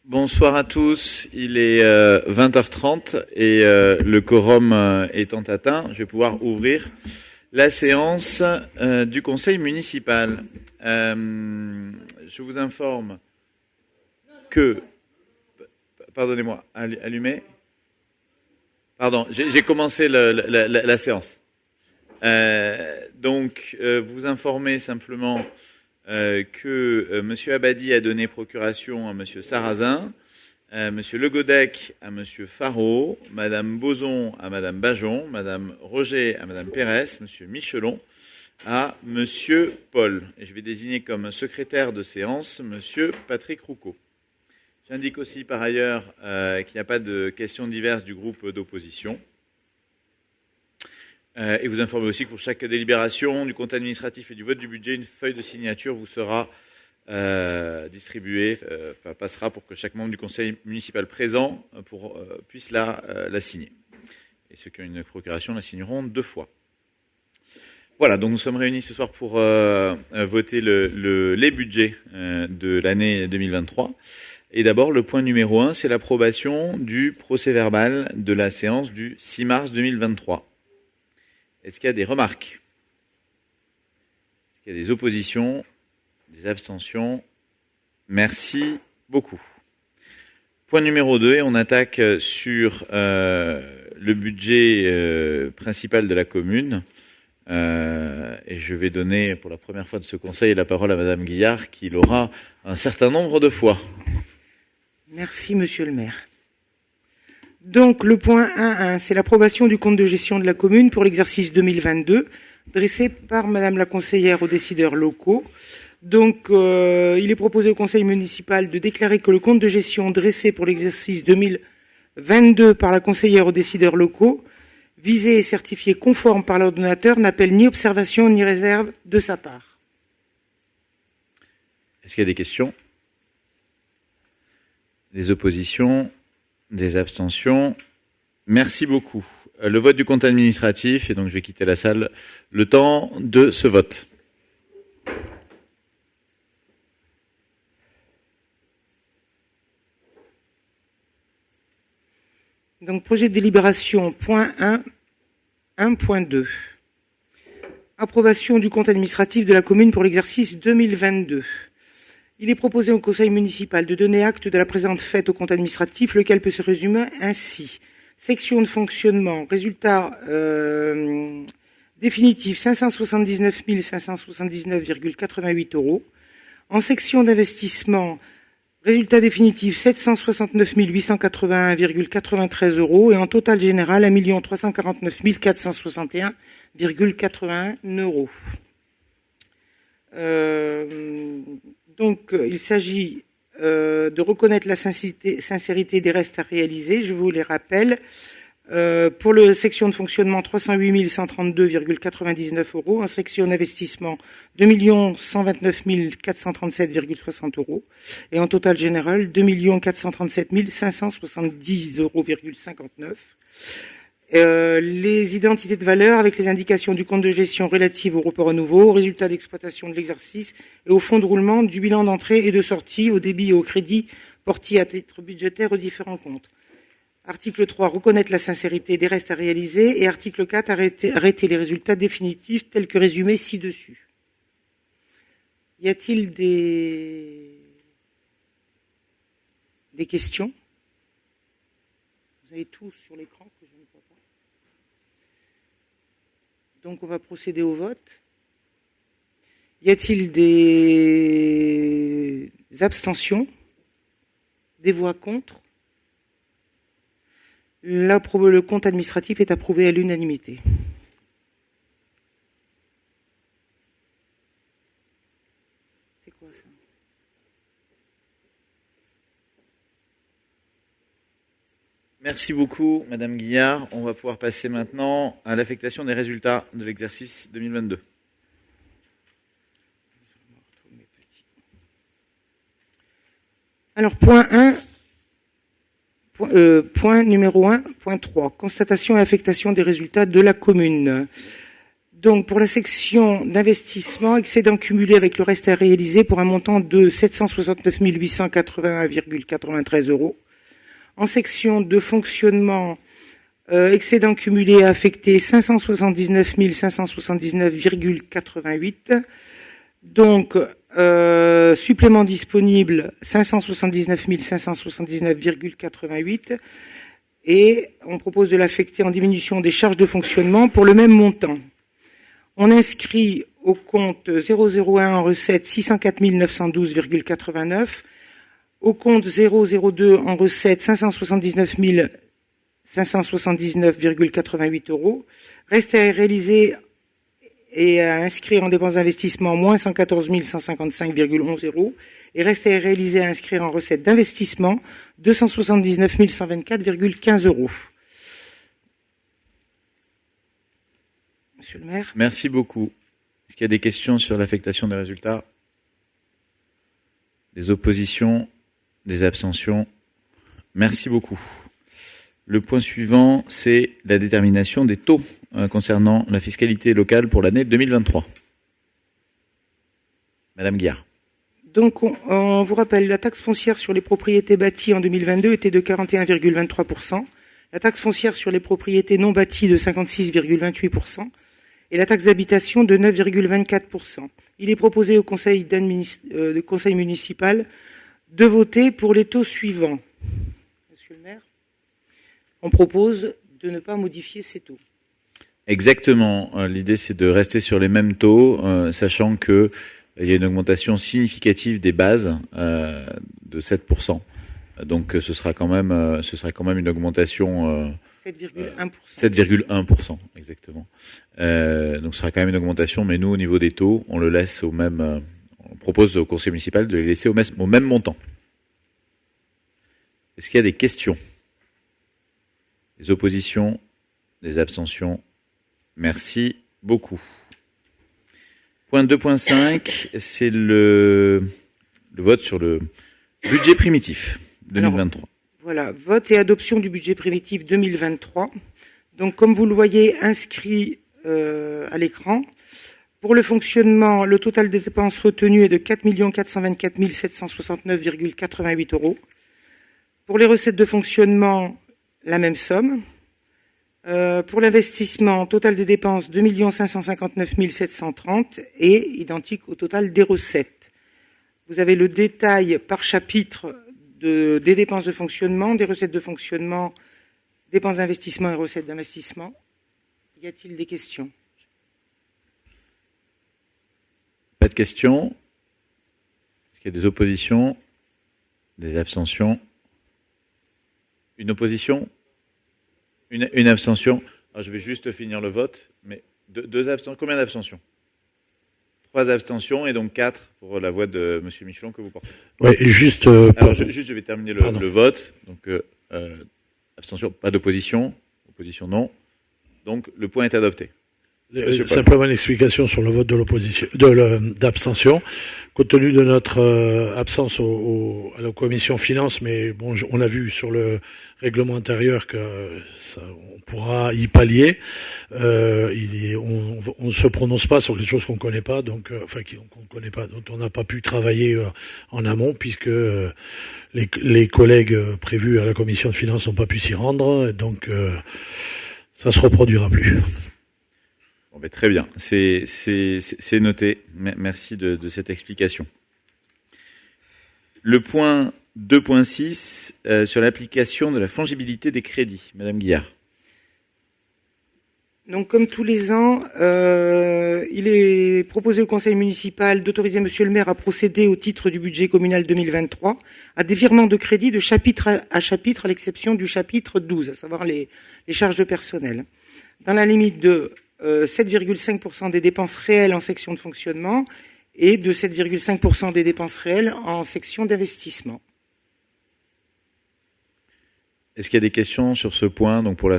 Bonsoir à tous, il est 20h30 et le quorum étant atteint, je vais pouvoir ouvrir la séance du conseil municipal. Je vous informe que... Pardonnez-moi, allumez. Pardon, j'ai commencé la séance. Donc, vous informer simplement... que M. Abadi a donné procuration à M. Sarrazin, M. Legodec à M. Faro, Mme Boson à Mme Bajon, Mme Roger à Mme Pérez, M. Michelon à M. Paul. Et je vais désigner comme secrétaire de séance M. Patrick Roucault. J'indique aussi par ailleurs qu'il n'y a pas de questions diverses du groupe d'opposition. Et vous informez aussi que pour chaque délibération du compte administratif et du vote du budget, une feuille de signature vous sera distribuée, passera pour que chaque membre du conseil municipal présent puisse la signer. Et ceux qui ont une procuration la signeront 2 fois. Voilà, donc nous sommes réunis ce soir pour voter les budgets de l'année 2023. Et d'abord, le point numéro 1, c'est l'approbation du procès-verbal de la séance du 6 mars 2023. Est-ce qu'il y a des remarques? Est-ce qu'il y a des oppositions? Des abstentions? Merci beaucoup. Point numéro 2, et on attaque sur le budget principal de la commune. Et je vais donner pour la première fois de ce conseil la parole à Madame Guillard, qui l'aura un certain nombre de fois. Merci, Monsieur le maire. Donc, le point 1.1, c'est l'approbation du compte de gestion de la commune pour l'exercice 2022, dressé par Madame la conseillère aux décideurs locaux. Donc, il est proposé au conseil municipal de déclarer que le compte de gestion dressé pour l'exercice 2022 par la conseillère aux décideurs locaux, visé et certifié conforme par l'ordonnateur, n'appelle ni observation ni réserve de sa part. Est-ce qu'il y a des questions? Des oppositions? Des abstentions. Merci beaucoup. Le vote du compte administratif, et donc je vais quitter la salle le temps de ce vote. Donc, projet de délibération, point 1, 1.2. Approbation du compte administratif de la commune pour l'exercice 2022. Il est proposé au conseil municipal de donner acte de la présente fête au compte administratif, lequel peut se résumer ainsi. Section de fonctionnement, résultat définitif 579 579,88 €. En section d'investissement, résultat définitif 769 881,93 €. Et en total général, 1 349 461,81 €. Donc, il s'agit de reconnaître la sincérité des restes à réaliser. Je vous les rappelle. Pour la section de fonctionnement, 308 132,99 €. En section d'investissement, 2 129 437,60 €. Et en total général, 2 437 570,59 €. Les identités de valeur avec les indications du compte de gestion relatives au report à nouveau, aux résultats d'exploitation de l'exercice et au fonds de roulement du bilan d'entrée et de sortie, au débit et au crédit portés à titre budgétaire aux différents comptes. Article 3, reconnaître la sincérité des restes à réaliser. Et article 4, arrêter les résultats définitifs tels que résumés ci-dessus. Y a-t-il des questions? Vous avez tout sur l'écran que je ne vois pas. Donc, on va procéder au vote. Y a-t-il des abstentions? Des voix contre? Le compte administratif est approuvé à l'unanimité. C'est quoi ça? Merci beaucoup, Madame Guillard. On va pouvoir passer maintenant à l'affectation des résultats de l'exercice 2022. Alors, point numéro 1, point 3, constatation et affectation des résultats de la commune. Donc, pour la section d'investissement, excédent cumulé avec le reste à réaliser pour un montant de 769 881,93 €. En section de fonctionnement, excédent cumulé à affecter 579 579,88. Donc, supplément disponible 579 579,88. Et on propose de l'affecter en diminution des charges de fonctionnement pour le même montant. On inscrit au compte 001 en recette 604 912,89. Au compte 002 en recette 579 579,88 €. Reste à réaliser et à inscrire en dépenses d'investissement moins 114 155,11 €. Et reste à réaliser et à inscrire en recette d'investissement 279 124,15 €. Monsieur le maire. Merci beaucoup. Est-ce qu'il y a des questions sur l'affectation des résultats? Des oppositions? Des abstentions? Merci beaucoup. Le point suivant, c'est la détermination des taux concernant la fiscalité locale pour l'année 2023. Madame Guillard. Donc, on vous rappelle, la taxe foncière sur les propriétés bâties en 2022 était de 41,23%, la taxe foncière sur les propriétés non bâties de 56,28% et la taxe d'habitation de 9,24%. Il est proposé au conseil municipal de voter pour les taux suivants. Monsieur le maire, on propose de ne pas modifier ces taux. Exactement. L'idée, c'est de rester sur les mêmes taux, sachant que il y a une augmentation significative des bases de 7%. Donc, ce sera quand même une augmentation 7,1%. 7,1%, exactement. Donc, ce sera quand même une augmentation, mais nous, au niveau des taux, on le laisse au même. On propose au conseil municipal de les laisser au même montant. Est-ce qu'il y a des questions? Des oppositions? Des abstentions? Merci beaucoup. Point 2.5, c'est le vote sur le budget primitif 2023. Alors, voilà, vote et adoption du budget primitif 2023. Donc, comme vous le voyez inscrit à l'écran, pour le fonctionnement, le total des dépenses retenues est de 4 424 769,88 €. Pour les recettes de fonctionnement, la même somme. Pour l'investissement, total des dépenses 2 559 730 et identique au total des recettes. Vous avez le détail par chapitre des dépenses de fonctionnement, des recettes de fonctionnement, dépenses d'investissement et recettes d'investissement. Y a-t-il des questions? Pas de questions. Est-ce qu'il y a des oppositions? Des abstentions? Une opposition? Une abstention. Alors, je vais juste finir le vote, mais deux abstentions. Combien d'abstentions? 3 abstentions et donc 4 pour la voix de M. Michelon que vous portez. Oui, juste. Alors, je vais terminer le vote. Donc, abstention, pas d'opposition. Opposition, non. Donc, le point est adopté. Simplement une explication sur le vote de l'opposition, d'abstention. Compte tenu de notre absence à la commission finance, mais bon, on a vu sur le règlement intérieur que on pourra y pallier. On ne se prononce pas sur quelque chose qu'on connaît pas, donc qu'on connaît pas, dont on n'a pas pu travailler en amont, puisque les collègues prévus à la commission de finances n'ont pas pu s'y rendre, donc ça se reproduira plus. Bon, ben, très bien, c'est noté. Merci de cette explication. Le point 2.6 sur l'application de la fongibilité des crédits. Madame Guillard. Donc, comme tous les ans, il est proposé au conseil municipal d'autoriser monsieur le maire à procéder au titre du budget communal 2023 à des virements de crédit de chapitre à chapitre, à l'exception du chapitre 12, à savoir les charges de personnel, dans la limite de 7,5% des dépenses réelles en section de fonctionnement et de 7,5% des dépenses réelles en section d'investissement. Est-ce qu'il y a des questions sur ce point, donc pour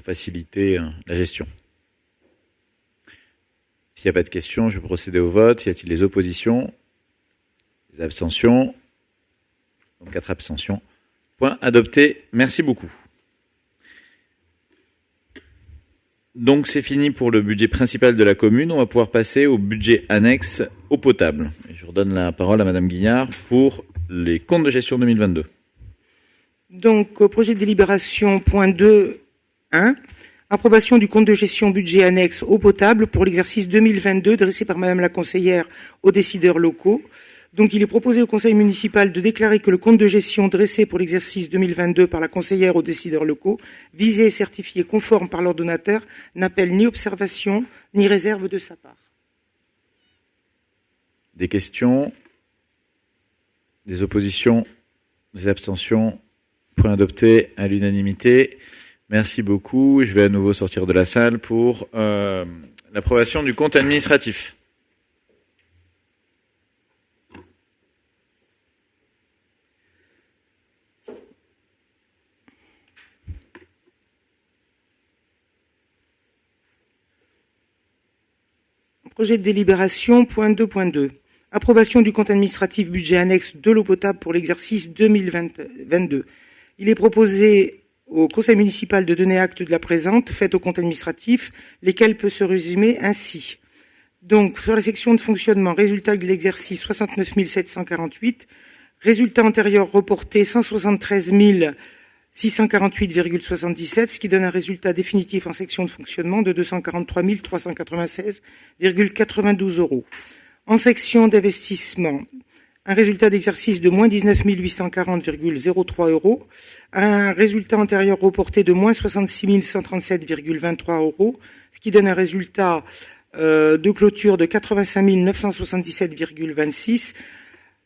faciliter la gestion? S'il n'y a pas de questions, je vais procéder au vote. Y a-t-il des oppositions? Des abstentions? Donc 4 abstentions. Point adopté. Merci beaucoup. Donc c'est fini pour le budget principal de la commune. On va pouvoir passer au budget annexe eau potable. Et je redonne la parole à Madame Guignard pour les comptes de gestion 2022. Donc, projet de délibération, point 2.1, approbation du compte de gestion budget annexe eau potable pour l'exercice 2022 dressé par Madame la conseillère aux décideurs locaux. Donc, il est proposé au conseil municipal de déclarer que le compte de gestion dressé pour l'exercice 2022 par la conseillère aux décideurs locaux, visé et certifié conforme par l'ordonnateur, n'appelle ni observation ni réserve de sa part. Des questions? Des oppositions? Des abstentions? Point adopté à l'unanimité. Merci beaucoup. Je vais à nouveau sortir de la salle pour l'approbation du compte administratif. Projet de délibération, point 2.2. Approbation du compte administratif budget annexe de l'eau potable pour l'exercice 2022. Il est proposé au conseil municipal de donner acte de la présente, faite au compte administratif, lesquels peut se résumer ainsi. Donc, sur la section de fonctionnement, résultat de l'exercice 69 748, résultat antérieur reporté 173 648,77, ce qui donne un résultat définitif en section de fonctionnement de 243 396,92 euros. En section d'investissement, un résultat d'exercice de moins 19 840,03 euros, un résultat antérieur reporté de moins 66 137,23 euros, ce qui donne un résultat de clôture de 85 977,26.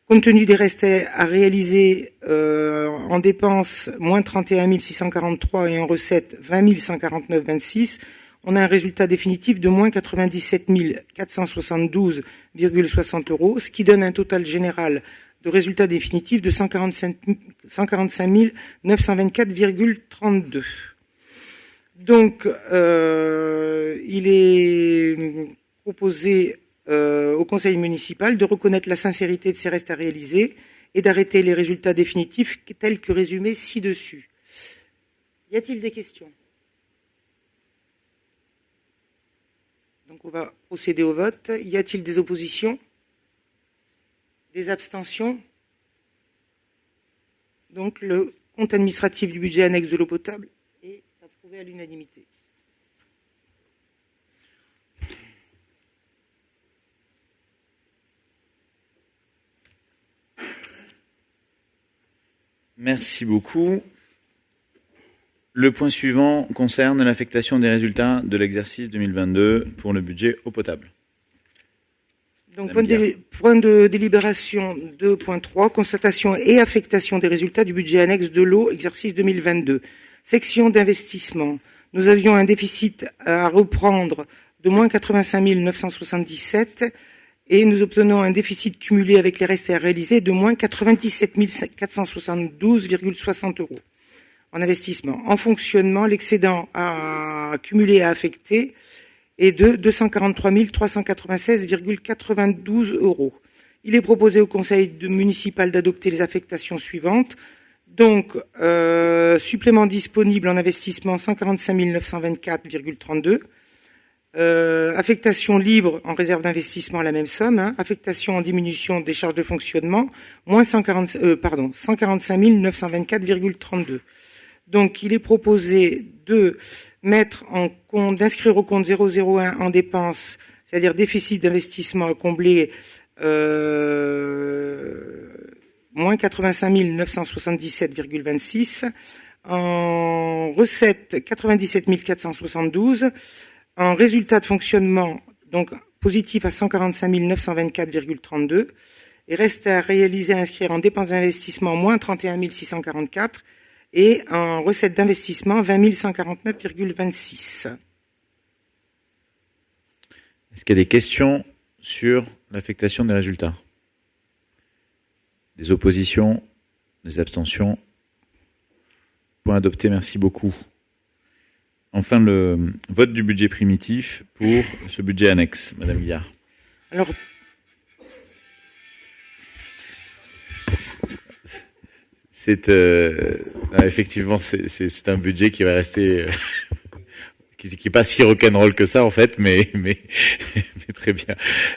Compte tenu des restes à réaliser en dépenses, moins 31 643 et en recettes, 20 149,26, on a un résultat définitif de moins 97 472,60 euros, ce qui donne un total général de résultat définitif de 145 924,32. Donc, il est proposé au conseil municipal de reconnaître la sincérité de ces restes à réaliser et d'arrêter les résultats définitifs tels que résumés ci-dessus. Y a-t-il des questions? Donc on va procéder au vote. Y a-t-il des oppositions? Des abstentions? Donc le compte administratif du budget annexe de l'eau potable est approuvé à l'unanimité. Merci beaucoup. Le point suivant concerne l'affectation des résultats de l'exercice 2022 pour le budget eau potable. Donc, point de délibération 2.3, constatation et affectation des résultats du budget annexe de l'eau, exercice 2022. Section d'investissement. Nous avions un déficit à reprendre de moins 85 977 et nous obtenons un déficit cumulé avec les restes à réaliser de moins 97 472,60 euros. En investissement. En fonctionnement, l'excédent à cumulé à affecter est de 243 396,92 euros. Il est proposé au conseil municipal d'adopter les affectations suivantes. Donc, supplément disponible en investissement 145 924,32. Affectation libre en réserve d'investissement la même somme. Affectation en diminution des charges de fonctionnement moins 145 924,32. Donc, il est proposé de mettre en compte, d'inscrire au compte 001 en dépenses, c'est-à-dire déficit d'investissement à combler, moins 85 977,26, en recette 97 472, en résultat de fonctionnement, donc positif à 145 924,32, et reste à réaliser, à inscrire en dépenses d'investissement moins 31 644, et en recette d'investissement 20 149,26. Est-ce qu'il y a des questions sur l'affectation des résultats? Des oppositions? Des abstentions? Point adopté, merci beaucoup. Enfin, le vote du budget primitif pour ce budget annexe, Madame Guillard. Alors, effectivement, c'est un budget qui va rester, qui est pas si rock'n'roll que ça en fait, mais très bien.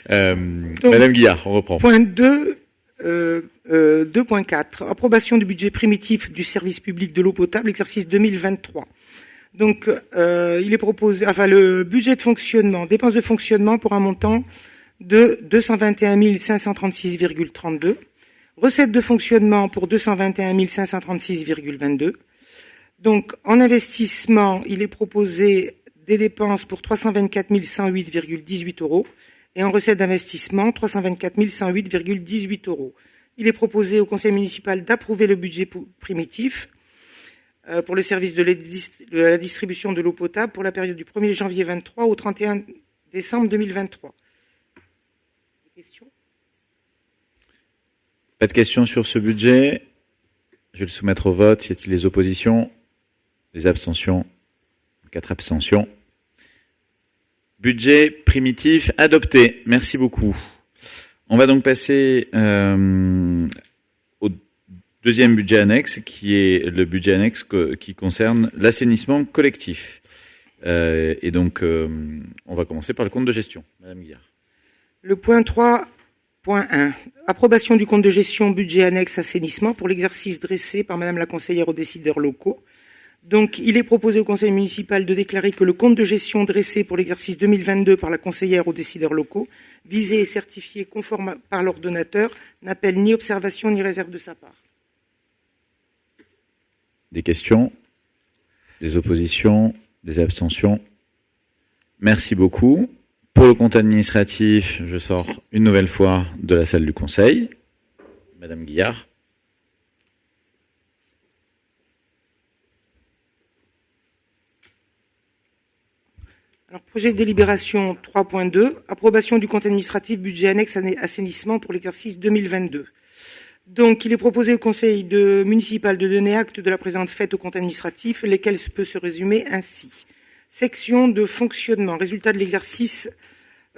Donc, Madame Guillard, on reprend. Point 2, 2.4, approbation du budget primitif du service public de l'eau potable, exercice 2023. Donc, il est proposé, le budget de fonctionnement, dépenses de fonctionnement pour un montant de 221 536,32, recettes de fonctionnement pour 221 536,22. Donc, en investissement, il est proposé des dépenses pour 324 108,18 euros et en recettes d'investissement, 324 108,18 euros. Il est proposé au conseil municipal d'approuver le budget primitif pour le service de la distribution de l'eau potable pour la période du 1er janvier 2023 au 31 décembre 2023. Des questions ? Pas de questions sur ce budget. Je vais le soumettre au vote. Y a-t-il des oppositions ? Des abstentions? 4 abstentions. Budget primitif adopté. Merci beaucoup. On va donc passer au deuxième budget annexe, qui est le budget annexe qui concerne l'assainissement collectif. Et donc, on va commencer par le compte de gestion. Madame Guillard. Le point 3.1. Approbation du compte de gestion budget annexe assainissement pour l'exercice dressé par Madame la conseillère aux décideurs locaux. Donc, il est proposé au conseil municipal de déclarer que le compte de gestion dressé pour l'exercice 2022 par la conseillère aux décideurs locaux, visé et certifié conforme par l'ordonnateur, n'appelle ni observation ni réserve de sa part. Des questions? Des oppositions? Des abstentions? Merci beaucoup. Pour le compte administratif, je sors une nouvelle fois de la salle du conseil. Madame Guillard. Alors, projet de délibération 3.2, approbation du compte administratif budget annexe assainissement pour l'exercice 2022. Donc, il est proposé au conseil municipal de donner acte de la présente fête au compte administratif, lesquels peut se résumer ainsi. Section de fonctionnement, résultat de l'exercice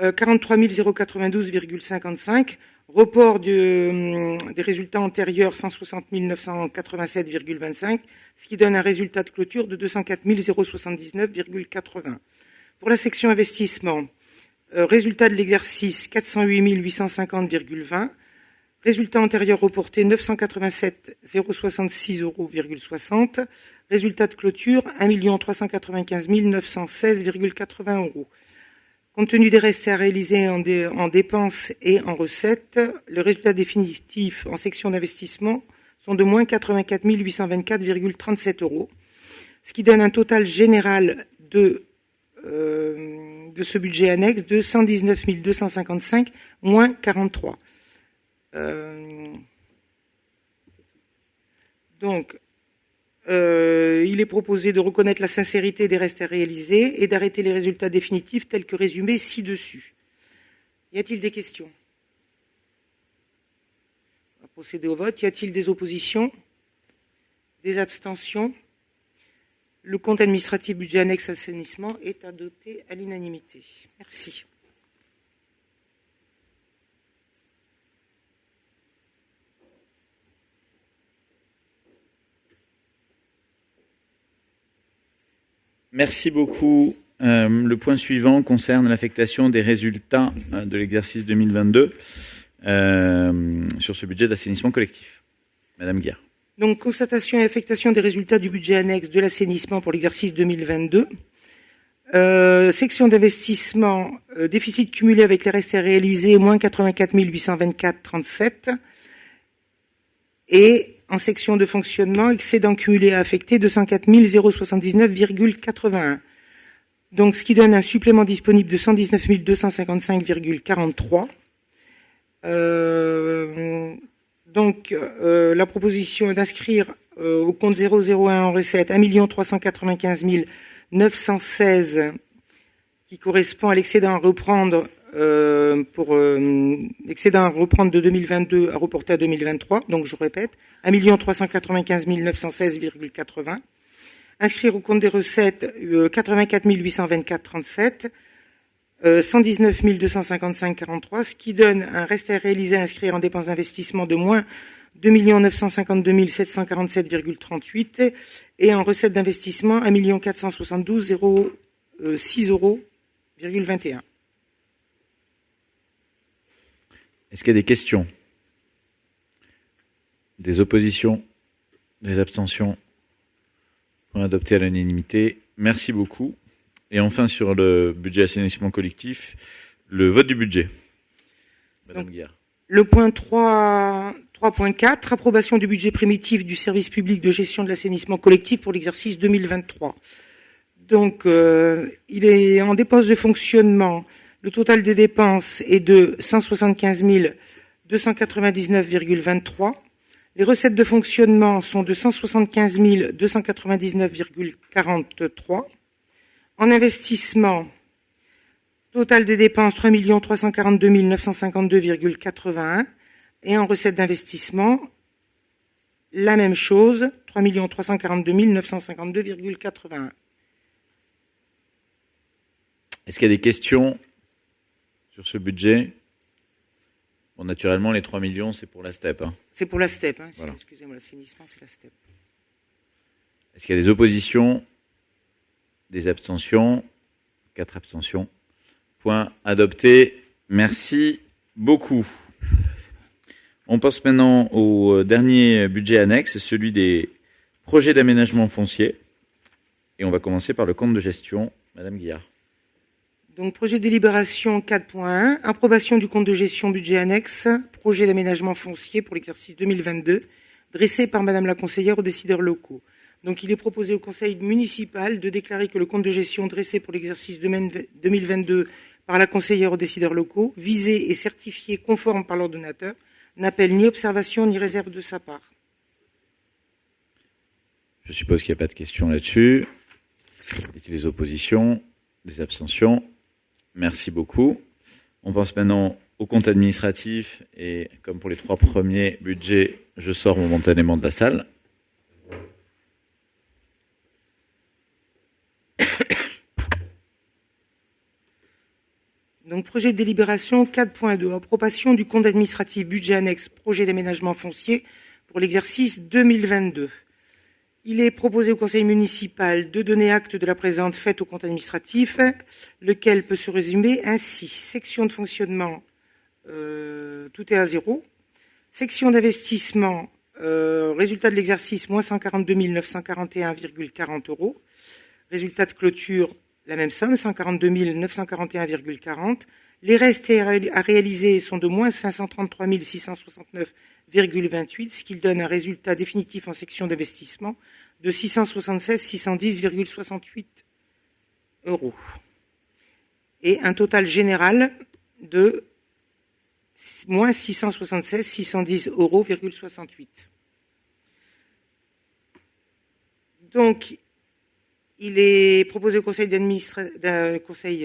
43 092,55, report des résultats antérieurs 160 987,25, ce qui donne un résultat de clôture de 204 079,80. Pour la section investissement, résultat de l'exercice 408 850,20, résultat antérieur reporté 987 066,60 euros, résultat de clôture 1 395 916,80 euros. Compte tenu des restes à réaliser en dépenses et en recettes, le résultat définitif en section d'investissement sont de moins 84 824,37 euros, ce qui donne un total général de ce budget annexe de 119 255 moins 43. Donc, il est proposé de reconnaître la sincérité des restes à réaliser et d'arrêter les résultats définitifs tels que résumés ci-dessus. Y a-t-il des questions? On va procéder au vote. Y a-t-il des oppositions? Des abstentions? Le compte administratif budget annexe assainissement est adopté à l'unanimité. Merci. Merci beaucoup. Le point suivant concerne l'affectation des résultats de l'exercice 2022 sur ce budget d'assainissement collectif. Madame Guillard. Donc, constatation et affectation des résultats du budget annexe de l'assainissement pour l'exercice 2022. Section d'investissement, déficit cumulé avec les restes à réaliser, moins 84 824,37. Et en section de fonctionnement, excédent cumulé à affecter, 204 079,81. Donc, ce qui donne un supplément disponible de 119 255,43. Donc, la proposition est d'inscrire au compte 001 en recette 1 395 916 qui correspond à l'excédent à reprendre excédent à reprendre de 2022 à reporter à 2023. Donc, je répète, 1 395 916,80. Inscrire au compte des recettes 84 824,37. 119 255,43, ce qui donne un reste à réaliser à inscrire en dépenses d'investissement de moins 2 952 747,38 et en recettes d'investissement 1 472 6,21 €. Est-ce qu'il y a des questions? Des oppositions? Des abstentions? Point adopté à l'unanimité. Merci beaucoup. Et enfin, sur le budget assainissement collectif, le vote du budget. Madame Guillard. Le point 3.4, approbation du budget primitif du service public de gestion de l'assainissement collectif pour l'exercice 2023. Donc, il est en dépenses de fonctionnement. Le total des dépenses est de 175 299,23 €. Les recettes de fonctionnement sont de 175 299,43 €. En investissement, total des dépenses 3 342 952,81 €. Et en recettes d'investissement, la même chose, 3 342 952,81 €. Est-ce qu'il y a des questions sur ce budget? Bon, naturellement, les 3 millions, c'est pour la STEP. Hein. C'est pour la STEP. Hein, voilà. Excusez-moi, l'assainissement, c'est la STEP. Est-ce qu'il y a des oppositions? Des abstentions? 4 abstentions. Point adopté. Merci beaucoup. On passe maintenant au dernier budget annexe, celui des projets d'aménagement foncier. Et on va commencer par le compte de gestion. Madame Guillard. Donc, projet de délibération 4.1, approbation du compte de gestion budget annexe, projet d'aménagement foncier pour l'exercice 2022, dressé par Madame la conseillère aux décideurs locaux. Donc, il est proposé au conseil municipal de déclarer que le compte de gestion dressé pour l'exercice 2022 par la conseillère aux décideurs locaux, visé et certifié conforme par l'ordonnateur, n'appelle ni observation ni réserve de sa part. Je suppose qu'il n'y a pas de questions là-dessus. Y a-t-il des oppositions? Des abstentions? Merci beaucoup. On passe maintenant au compte administratif et comme pour les 3 premiers budgets, je sors momentanément de la salle. Donc, projet de délibération 4.2, approbation du compte administratif budget annexe projet d'aménagement foncier pour l'exercice 2022. Il est proposé au conseil municipal de donner acte de la présente faite au compte administratif, lequel peut se résumer ainsi. Section de fonctionnement, tout est à 0. Section d'investissement, résultat de l'exercice, moins 142 941,40 €. Résultat de clôture, la même somme, 142 941,40 €. Les restes à réaliser sont de moins 533 669,28, ce qui donne un résultat définitif en section d'investissement de 676 610,68 €. Et un total général de moins 676 610,68 €. Donc, il est proposé au conseil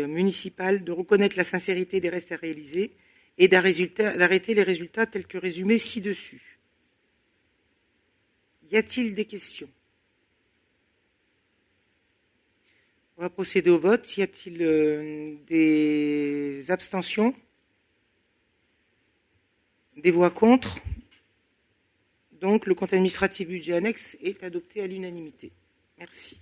municipal de reconnaître la sincérité des restes à réaliser et d'arrêter les résultats tels que résumés ci-dessus. Y a-t-il des questions? On va procéder au vote. Y a-t-il des abstentions? Des voix contre? Donc, le compte administratif budget annexe est adopté à l'unanimité. Merci.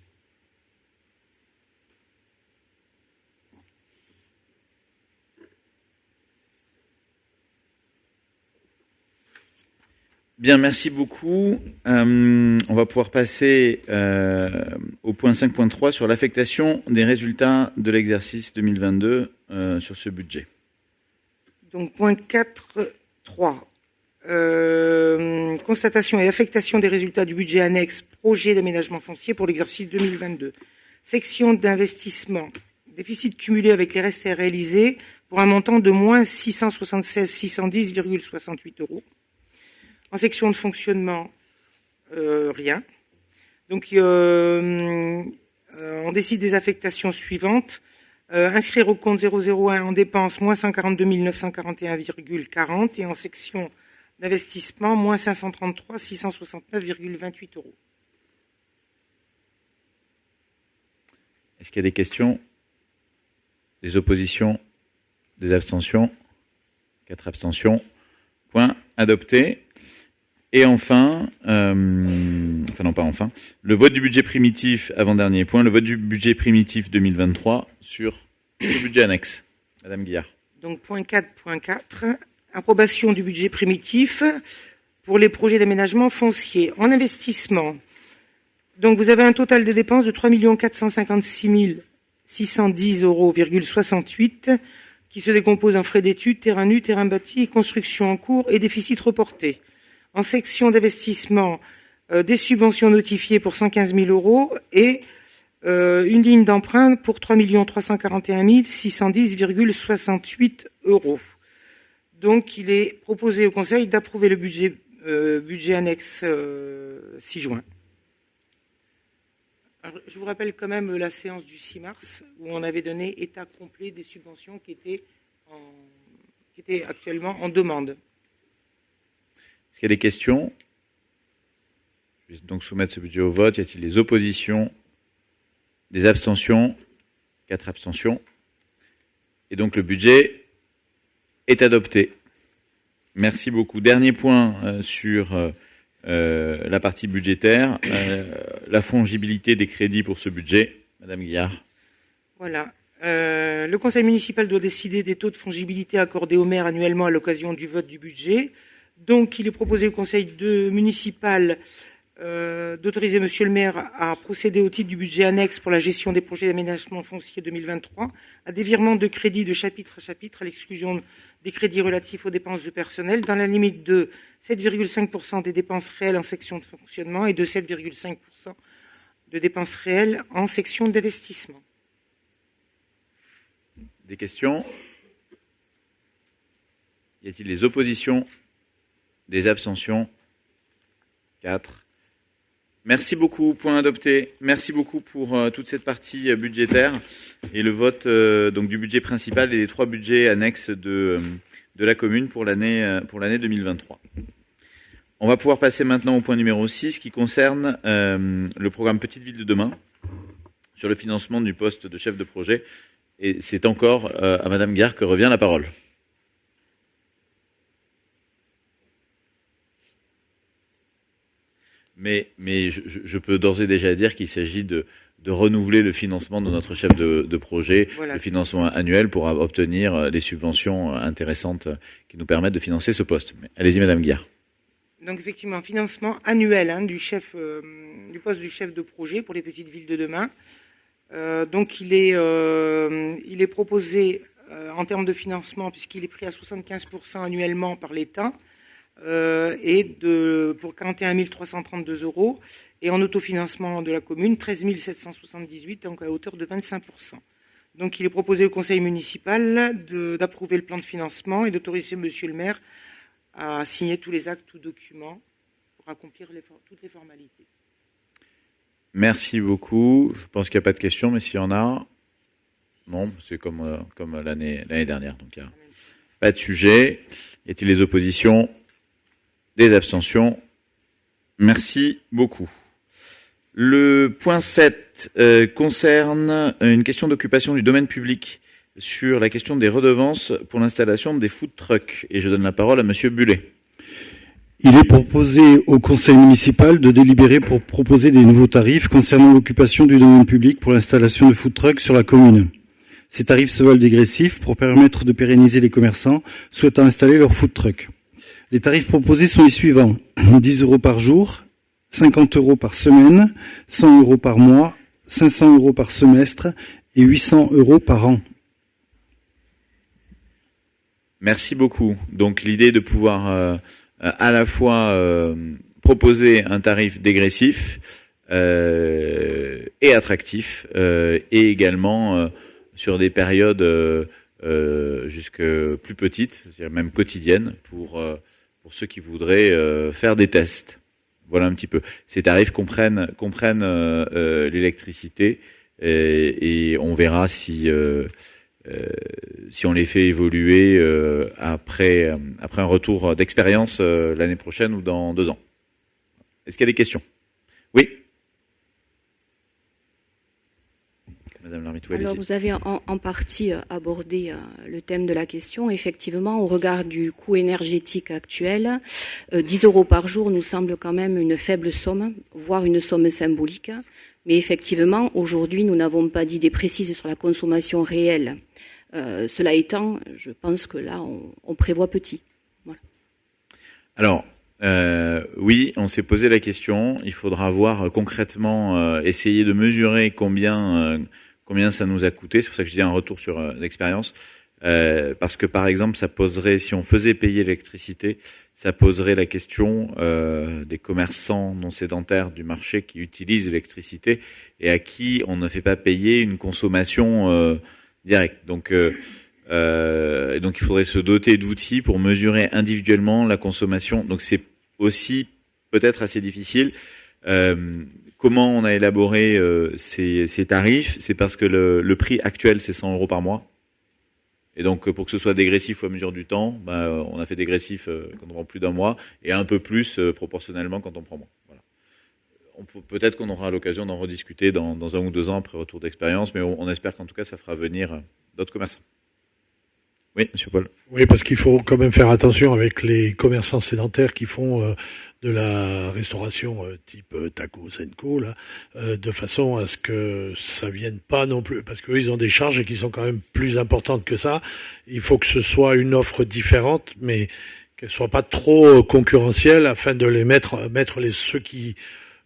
Bien, merci beaucoup. On va pouvoir passer au point 5.3 sur l'affectation des résultats de l'exercice 2022 sur ce budget. Donc, point 4.3. Constatation et affectation des résultats du budget annexe projet d'aménagement foncier pour l'exercice 2022. Section d'investissement. Déficit cumulé avec les restes à réaliser pour un montant de moins 676 610,68 €. En section de fonctionnement, rien. Donc, on décide des affectations suivantes. Inscrire au compte 001 en dépenses, moins 142 941,40 et en section d'investissement, moins 533 669,28 €. Est-ce qu'il y a des questions? Des oppositions? Des abstentions? 4 abstentions. Point adopté. Et enfin, enfin non pas enfin, le vote du budget primitif, avant-dernier point, le vote du budget primitif 2023 sur le budget annexe. Madame Guillard. Donc point 4.4, approbation du budget primitif pour les projets d'aménagement foncier. En investissement, donc vous avez un total des dépenses de 3 456 610,68 € qui se décompose en frais d'études, terrain nu, terrain bâti, construction en cours et déficit reporté. En section d'investissement, des subventions notifiées pour 115 000 € et une ligne d'emprunt pour 3 341 610,68 €. Donc, il est proposé au Conseil d'approuver le budget annexe 6 juin. Alors, je vous rappelle quand même la séance du 6 mars où on avait donné état complet des subventions qui étaient actuellement en demande. Est-ce qu'il y a des questions? Je vais donc soumettre ce budget au vote. Y a-t-il des oppositions? Des abstentions? 4 abstentions. Et donc le budget est adopté. Merci beaucoup. Dernier point sur la partie budgétaire, la fongibilité des crédits pour ce budget. Madame Guillard. Voilà. Le conseil municipal doit décider des taux de fongibilité accordés au maire annuellement à l'occasion du vote du budget. Donc, il est proposé au conseil municipal d'autoriser monsieur le maire à procéder au titre du budget annexe pour la gestion des projets d'aménagement foncier 2023 à des virements de crédits de chapitre à chapitre à l'exclusion des crédits relatifs aux dépenses de personnel dans la limite de 7,5% des dépenses réelles en section de fonctionnement et de 7,5% de dépenses réelles en section d'investissement. Des questions? Y a-t-il des oppositions? Des abstentions? 4. Merci beaucoup, point adopté. Merci beaucoup pour toute cette partie budgétaire et le vote donc du budget principal et des 3 budgets annexes de la commune pour l'année 2023. On va pouvoir passer maintenant au point numéro 6 qui concerne le programme Petite Ville de demain sur le financement du poste de chef de projet. Et c'est encore à Madame Guillard que revient la parole. Mais je peux d'ores et déjà dire qu'il s'agit de renouveler le financement de notre chef de projet, voilà. Le financement annuel pour obtenir des subventions intéressantes qui nous permettent de financer ce poste. Mais allez-y, Madame Guillard. Donc effectivement, financement annuel du poste du chef de projet pour les petites villes de demain. Donc il est proposé en termes de financement, puisqu'il est pris à 75% annuellement par l'État, pour 41 332 €, et en autofinancement de la commune, 13 778, donc à hauteur de 25%. Donc il est proposé au conseil municipal d'approuver le plan de financement et d'autoriser monsieur le maire à signer tous les actes ou documents pour accomplir toutes les formalités. Merci beaucoup. Je pense qu'il n'y a pas de questions, mais s'il y en a, non, c'est comme l'année dernière. Donc il n'y a pas de sujet. Y a-t-il des oppositions? Des abstentions? Merci beaucoup. Le point 7 concerne une question d'occupation du domaine public sur la question des redevances pour l'installation des food trucks. Et je donne la parole à Monsieur Bullet. Il est proposé au conseil municipal de délibérer pour proposer des nouveaux tarifs concernant l'occupation du domaine public pour l'installation de food trucks sur la commune. Ces tarifs se veulent dégressifs pour permettre de pérenniser les commerçants souhaitant installer leur food truck. Les tarifs proposés sont les suivants. 10 € par jour, 50 € par semaine, 100 € par mois, 500 € par semestre et 800 € par an. Merci beaucoup. Donc l'idée de pouvoir à la fois proposer un tarif dégressif et attractif et également sur des périodes jusque plus petites, c'est-à-dire même quotidiennes pour ceux qui voudraient faire des tests. Voilà un petit peu. Ces tarifs comprennent l'électricité et on verra si on les fait évoluer après un retour d'expérience l'année prochaine ou dans 2 ans. Est-ce qu'il y a des questions? Oui. Madame Larmitou, Alors, allez-y. vous avez en partie abordé le thème de la question. Effectivement, au regard du coût énergétique actuel, 10 euros par jour nous semble quand même une faible somme, voire une somme symbolique. Mais effectivement, aujourd'hui, nous n'avons pas d'idée précise sur la consommation réelle. Cela étant, je pense que là, on prévoit petit. Voilà. Alors, oui, on s'est posé la question. Il faudra voir concrètement, essayer de mesurer combien ça nous a coûté. C'est pour ça que je dis un retour sur l'expérience. Parce que, par exemple, ça poserait, si on faisait payer l'électricité, ça poserait la question des commerçants non sédentaires du marché qui utilisent l'électricité et à qui on ne fait pas payer une consommation directe. Donc, il faudrait se doter d'outils pour mesurer individuellement la consommation. Donc, c'est aussi peut-être assez difficile. Comment on a élaboré ces tarifs? C'est parce que le prix actuel, c'est 100 euros par mois. Et donc, pour que ce soit dégressif à mesure du temps, on a fait dégressif quand on prend plus d'un mois et un peu plus proportionnellement quand on prend moins. Voilà. Peut-être qu'on aura l'occasion d'en rediscuter dans 1 ou 2 ans après retour d'expérience, mais on espère qu'en tout cas, ça fera venir d'autres commerçants. Oui, Monsieur Paul. Oui, parce qu'il faut quand même faire attention avec les commerçants sédentaires qui font de la restauration type Taco, Senko, là, de façon à ce que ça vienne pas non plus, parce qu'eux, ils ont des charges qui sont quand même plus importantes que ça. Il faut que ce soit une offre différente, mais qu'elle soit pas trop concurrentielle afin de les mettre ceux qui,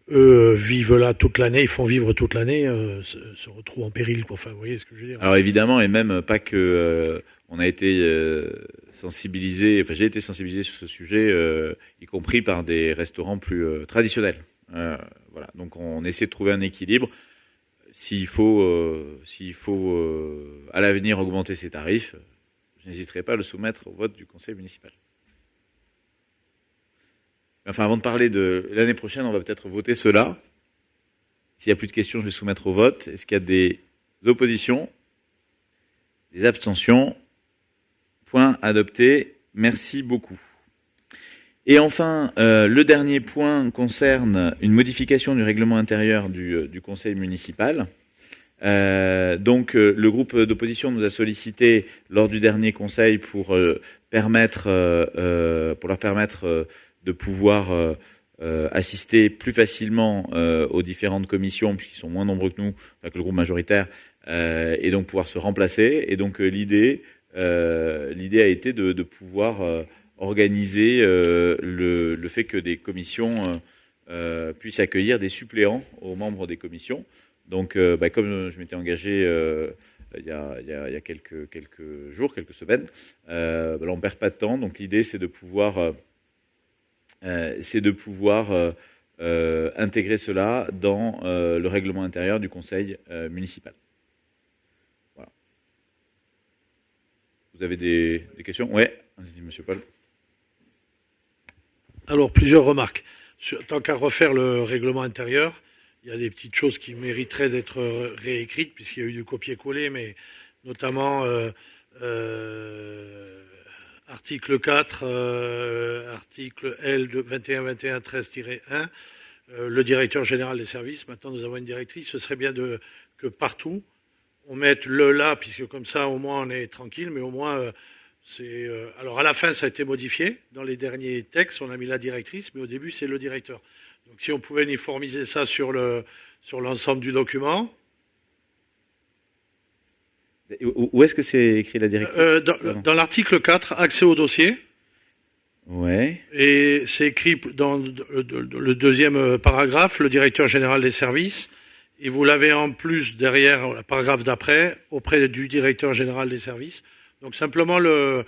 eux, vivent là toute l'année, ils font vivre toute l'année, se retrouvent en péril. Enfin, vous voyez ce que je veux dire. Alors évidemment, et même pas que on a été sensibilisé, enfin j'ai été sensibilisé sur ce sujet, y compris par des restaurants plus traditionnels. Voilà, donc on essaie de trouver un équilibre. S'il faut à l'avenir augmenter ces tarifs, je n'hésiterai pas à le soumettre au vote du conseil municipal. Enfin, avant de parler de l'année prochaine, on va peut-être voter cela. S'il n'y a plus de questions, je vais soumettre au vote. Est-ce qu'il y a des oppositions? Des abstentions? Point adopté. Merci beaucoup. Et enfin, le dernier point concerne une modification du règlement intérieur du conseil municipal. Donc, le groupe d'opposition nous a sollicité lors du dernier conseil pour leur permettre de pouvoir assister plus facilement aux différentes commissions, puisqu'ils sont moins nombreux que nous, enfin, que le groupe majoritaire, et donc pouvoir se remplacer. Et donc l'idée a été de pouvoir organiser le fait que des commissions puissent accueillir des suppléants aux membres des commissions. Donc, comme je m'étais engagé il y a quelques jours, quelques semaines, là on perd pas de temps. Donc l'idée c'est de pouvoir intégrer cela dans le règlement intérieur du conseil municipal. Voilà. Vous avez des questions? Oui, allez-y, Monsieur Paul. Alors, plusieurs remarques. Tant qu'à refaire le règlement intérieur, il y a des petites choses qui mériteraient d'être réécrites, puisqu'il y a eu du copier-coller, mais notamment article 4, article L 2121-13-1, le directeur général des services. Maintenant, nous avons une directrice. Ce serait bien que partout, on mette le là, puisque comme ça, au moins, on est tranquille, mais au moins... alors à la fin, ça a été modifié. Dans les derniers textes, on a mis la directrice, mais au début, c'est le directeur. Donc si on pouvait uniformiser ça sur l'ensemble du document. Où est-ce que c'est écrit la directrice? Dans l'article 4, accès au dossier. Ouais. Et c'est écrit dans le deuxième paragraphe, le directeur général des services. Et vous l'avez en plus derrière, le paragraphe d'après, auprès du directeur général des services. Donc simplement, je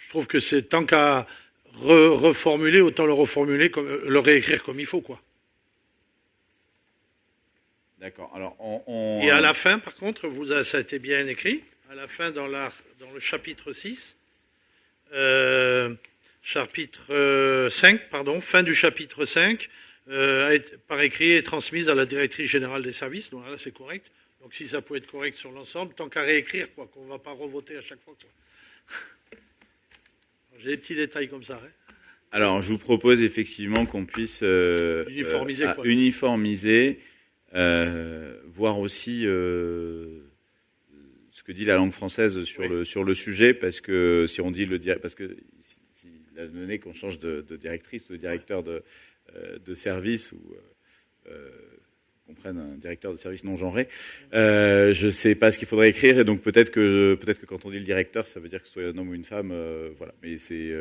trouve que c'est tant qu'à reformuler, autant le reformuler, le réécrire comme il faut, quoi. D'accord. Alors, Et à la fin, par contre, ça a été bien écrit. À la fin, dans le chapitre 6, chapitre 5, fin du chapitre 5, par écrit et transmise à la directrice générale des services. Donc là, c'est correct. Donc si ça peut être correct sur l'ensemble, tant qu'à réécrire, quoi, qu'on ne va pas revoter à chaque fois, quoi. J'ai des petits détails comme ça. Hein. Alors, je vous propose effectivement qu'on puisse uniformiser voir aussi ce que dit la langue française sur le sujet, parce que si on dit parce que si la donnée qu'on change de directrice ou de directeur de service ou qu'on prenne un directeur de service non genré, je sais pas ce qu'il faudrait écrire, et donc peut-être que quand on dit le directeur, ça veut dire que ce soit un homme ou une femme, voilà. Mais c'est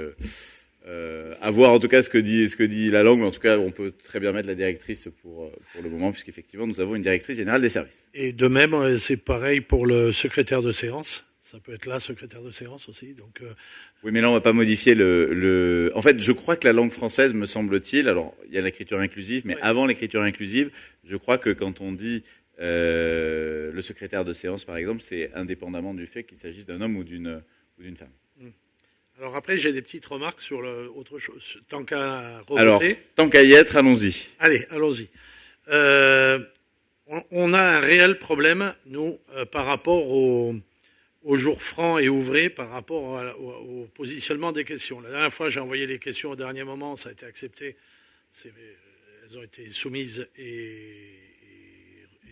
à voir en tout cas ce que dit la langue, mais en tout cas on peut très bien mettre la directrice pour le moment, puisqu'effectivement nous avons une directrice générale des services. Et de même, c'est pareil pour le secrétaire de séance. Ça peut être la secrétaire de séance aussi. Donc, oui, mais là on va pas modifier le. En fait, je crois que la langue française, me semble-t-il, alors il y a l'écriture inclusive, mais avant l'écriture inclusive, je crois que quand on dit le secrétaire de séance, par exemple, c'est indépendamment du fait qu'il s'agisse d'un homme ou d'une femme. Alors après, j'ai des petites remarques sur autre chose. Tant qu'à revoter. Alors, tant qu'à y être, allons-y. Allez, allons-y. On a un réel problème, nous, par rapport aux jours francs et ouvrés, par rapport au positionnement des questions. La dernière fois, j'ai envoyé les questions au dernier moment, ça a été accepté. Elles ont été soumises et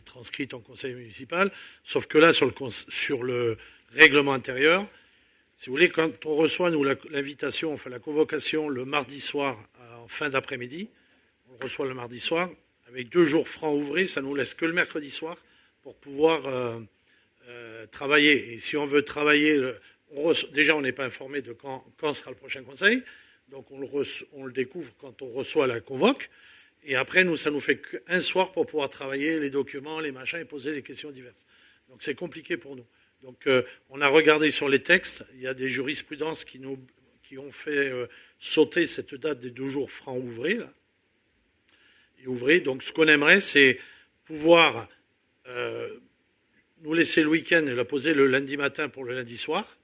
transcrites en conseil municipal. Sauf que là, sur le règlement intérieur, si vous voulez, quand on reçoit, nous, l'invitation, enfin la convocation le mardi soir en fin d'après-midi, on le reçoit le mardi soir, avec 2 jours francs ouvrés, ça nous laisse que le mercredi soir pour pouvoir travailler. Et si on veut travailler, déjà on n'est pas informé de quand sera le prochain conseil, donc on le découvre quand on reçoit la convoque, et après, nous, ça nous fait qu'un soir pour pouvoir travailler les documents, les machins, et poser les questions diverses. Donc c'est compliqué pour nous. Donc, on a regardé sur les textes, il y a des jurisprudences qui ont fait sauter cette date des 2 jours francs ouvrés, là. Et ouvrés. Donc, ce qu'on aimerait, c'est pouvoir nous laisser le week-end et la poser le lundi matin pour le lundi soir,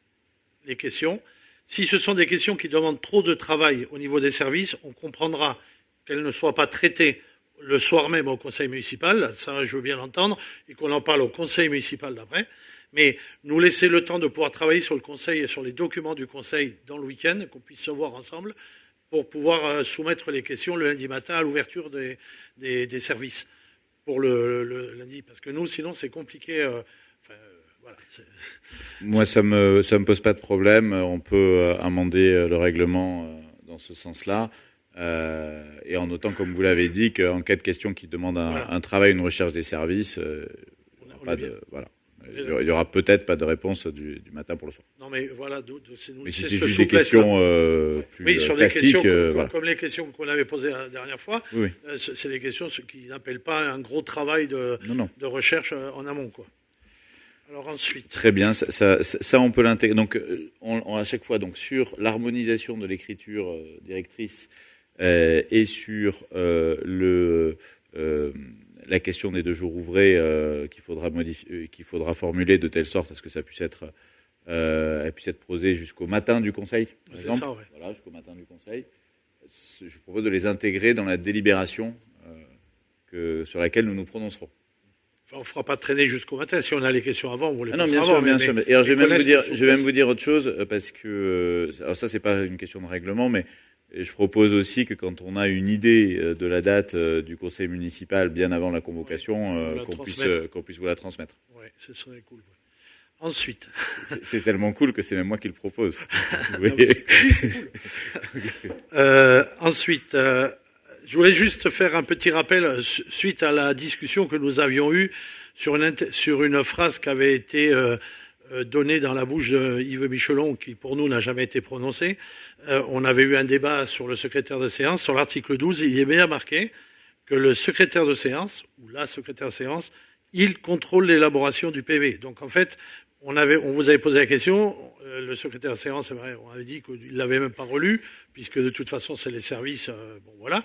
les questions. Si ce sont des questions qui demandent trop de travail au niveau des services, on comprendra qu'elles ne soient pas traitées le soir même au conseil municipal, ça je veux bien l'entendre, et qu'on en parle au conseil municipal d'après. Mais nous laisser le temps de pouvoir travailler sur le conseil et sur les documents du conseil dans le week-end, qu'on puisse se voir ensemble, pour pouvoir soumettre les questions le lundi matin à l'ouverture des services pour le lundi. Parce que nous, sinon, c'est compliqué. Voilà, moi, ça me pose pas de problème. On peut amender le règlement dans ce sens-là. Et en notant, comme vous l'avez dit, qu'en cas de question qui demande un travail, une recherche des services, voilà. Il y aura peut-être pas de réponse du matin pour le soir. Non, mais voilà, mais si c'est juste des questions plus sur classiques, les questions, voilà. Comme les questions qu'on avait posées la dernière fois, oui. C'est des questions qui n'appellent pas un gros travail de recherche en amont, quoi. Alors ensuite. Très bien, ça on peut l'intégrer. Donc, à chaque fois, donc sur l'harmonisation de l'écriture directrice et sur la question des 2 jours ouvrés qu'il faudra formuler de telle sorte à ce que ça puisse être posé jusqu'au matin du conseil, par exemple. Ça, ouais. Voilà, jusqu'au matin du conseil. Je propose de les intégrer dans la délibération sur laquelle nous nous prononcerons. Enfin, on ne fera pas traîner jusqu'au matin. Si on a les questions avant, on les non, passera bien sûr, avant. Bien sûr. Et alors, je vais même vous dire autre chose, parce que alors ça, c'est pas une question de règlement, mais je propose aussi que quand on a une idée de la date du conseil municipal bien avant la convocation, qu'on puisse vous la transmettre. Oui, ce serait cool. Ensuite. C'est tellement cool que c'est même moi qui le propose. Ensuite, je voulais juste faire un petit rappel suite à la discussion que nous avions eue sur une phrase qui avait été donnée dans la bouche de Yves Michelon, qui pour nous n'a jamais été prononcée. On avait eu un débat sur le secrétaire de séance. Sur l'article 12, il y est bien marqué que le secrétaire de séance, ou la secrétaire de séance, il contrôle l'élaboration du PV. Donc en fait, on vous avait posé la question, le secrétaire de séance, on avait dit qu'il l'avait même pas relu, puisque de toute façon c'est les services, bon voilà.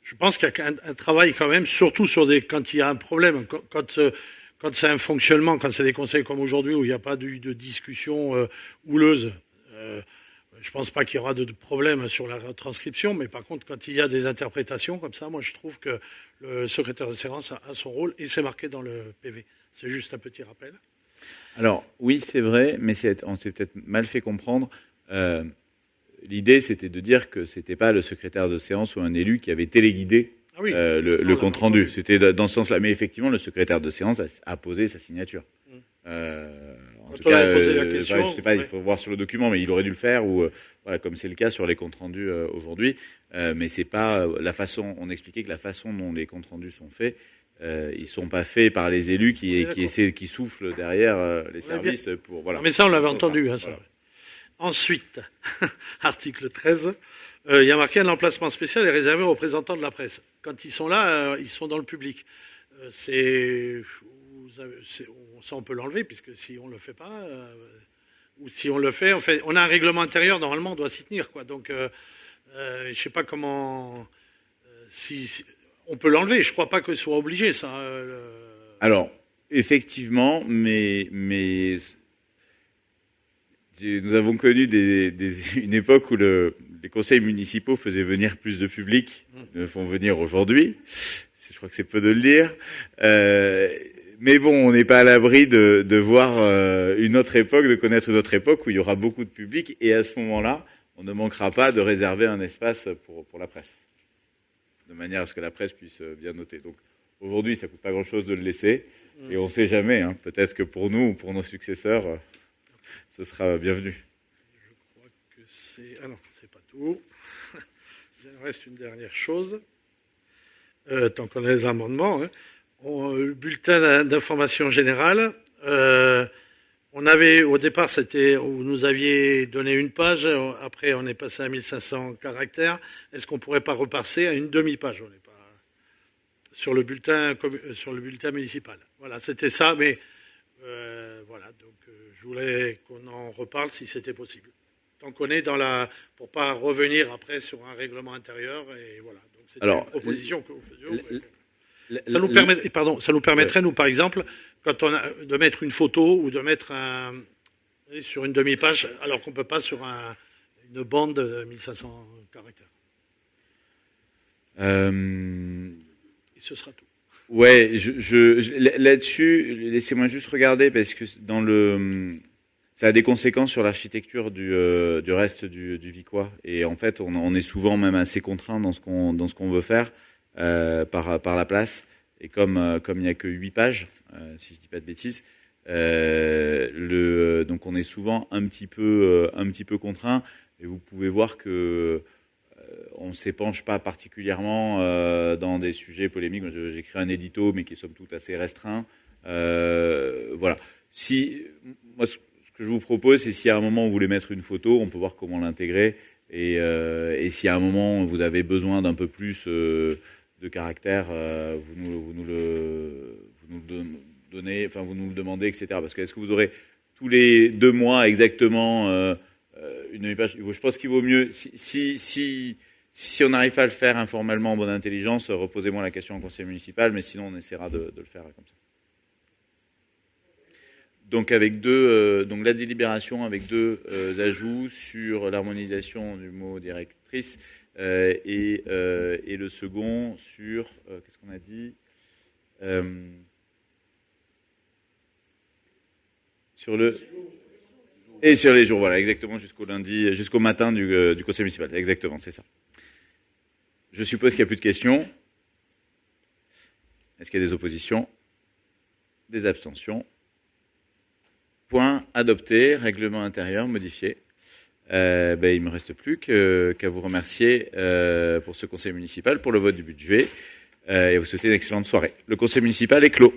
Je pense qu'il y a un travail quand même, surtout quand il y a un problème, quand c'est un fonctionnement, quand c'est des conseils comme aujourd'hui où il n'y a pas de discussion houleuse. Je pense pas qu'il y aura de problème sur la transcription, mais par contre, quand il y a des interprétations comme ça, moi je trouve que le secrétaire de séance a son rôle et c'est marqué dans le PV. C'est juste un petit rappel. Alors, oui, c'est vrai, mais on s'est peut-être mal fait comprendre. L'idée, c'était de dire que c'était pas le secrétaire de séance ou un élu qui avait téléguidé le compte rendu. C'était dans ce sens-là. Mais effectivement, le secrétaire de séance a posé sa signature. En tout cas, je sais pas, il faut voir sur le document, mais il aurait dû le faire, ou voilà, comme c'est le cas sur les comptes rendus aujourd'hui. Mais c'est pas la façon. On expliquait que la façon dont les comptes rendus sont faits, ils sont pas faits par les élus qui soufflent derrière les services pour voilà. Mais ça, on l'avait entendu. Ça. Voilà. Ensuite, article 13. Il y a marqué un emplacement spécial est réservé aux représentants de la presse. Quand ils sont là, ils sont dans le public. Ça, on peut l'enlever, puisque si on le fait pas, ou si on le fait, on a un règlement intérieur, normalement, on doit s'y tenir, quoi. Donc, je sais pas comment, si on peut l'enlever. Je crois pas que ce soit obligé, ça. Alors, effectivement, mais nous avons connu une époque où les conseils municipaux faisaient venir plus de public, ne font venir aujourd'hui. Je crois que c'est peu de le dire. Mais bon, on n'est pas à l'abri de voir une autre époque, de connaître une autre époque où il y aura beaucoup de public, et à ce moment-là, on ne manquera pas de réserver un espace pour la presse, de manière à ce que la presse puisse bien noter. Donc aujourd'hui, ça coûte pas grand-chose de le laisser, et on ne sait jamais. Peut-être que pour nous ou pour nos successeurs, ce sera bienvenu. Je crois que c'est... Ah non, c'est pas tout. Il reste une dernière chose. Tant qu'on a les amendements, le bulletin d'information générale, on avait, au départ, c'était, vous nous aviez donné une page, après on est passé à 1500 caractères. Est-ce qu'on pourrait pas repasser à une demi-page? On n'est pas sur le bulletin municipal. Voilà, c'était ça, mais voilà, donc je voulais qu'on en reparle si c'était possible. Tant qu'on est pour pas revenir après sur un règlement intérieur, et voilà. Donc c'était une proposition que vous faisiez. Ça nous permettrait, nous, par exemple, quand de mettre une photo ou de mettre sur une demi-page, alors qu'on peut pas sur une bande de 1500 caractères. Et ce sera tout. Ouais, là-dessus, laissez-moi juste regarder, parce que ça a des conséquences sur l'architecture du reste du Vicois. Et en fait, on est souvent même assez contraint dans ce qu'on veut faire. Par la place, et comme il n'y a que 8 pages, si je dis pas de bêtises, donc on est souvent un petit peu contraint, et vous pouvez voir que on ne s'épanche pas particulièrement dans des sujets polémiques. J'écris un édito, mais qui est somme toute assez restreint. Voilà. Moi, ce que je vous propose, c'est si à un moment vous voulez mettre une photo, on peut voir comment l'intégrer, et si à un moment vous avez besoin d'un peu plus de caractère, vous nous le donnez, enfin vous nous le demandez, etc. Parce que est-ce que vous aurez tous les 2 mois exactement une demi-page? Je pense qu'il vaut mieux, si on n'arrive pas à le faire informellement en bonne intelligence, reposez-moi la question au conseil municipal, mais sinon on essaiera de le faire comme ça. Donc donc la délibération avec 2 ajouts sur l'harmonisation du mot directrice. Et le second sur qu'est-ce qu'on a dit sur les jours, voilà, exactement, jusqu'au lundi, jusqu'au matin du conseil municipal, exactement, c'est ça. Je suppose qu'il n'y a plus de questions. Est-ce qu'il y a des oppositions, des abstentions? Point adopté, règlement intérieur modifié. Il ne me reste plus qu'à vous remercier pour ce conseil municipal, pour le vote du budget, et vous souhaiter une excellente soirée. Le conseil municipal est clos.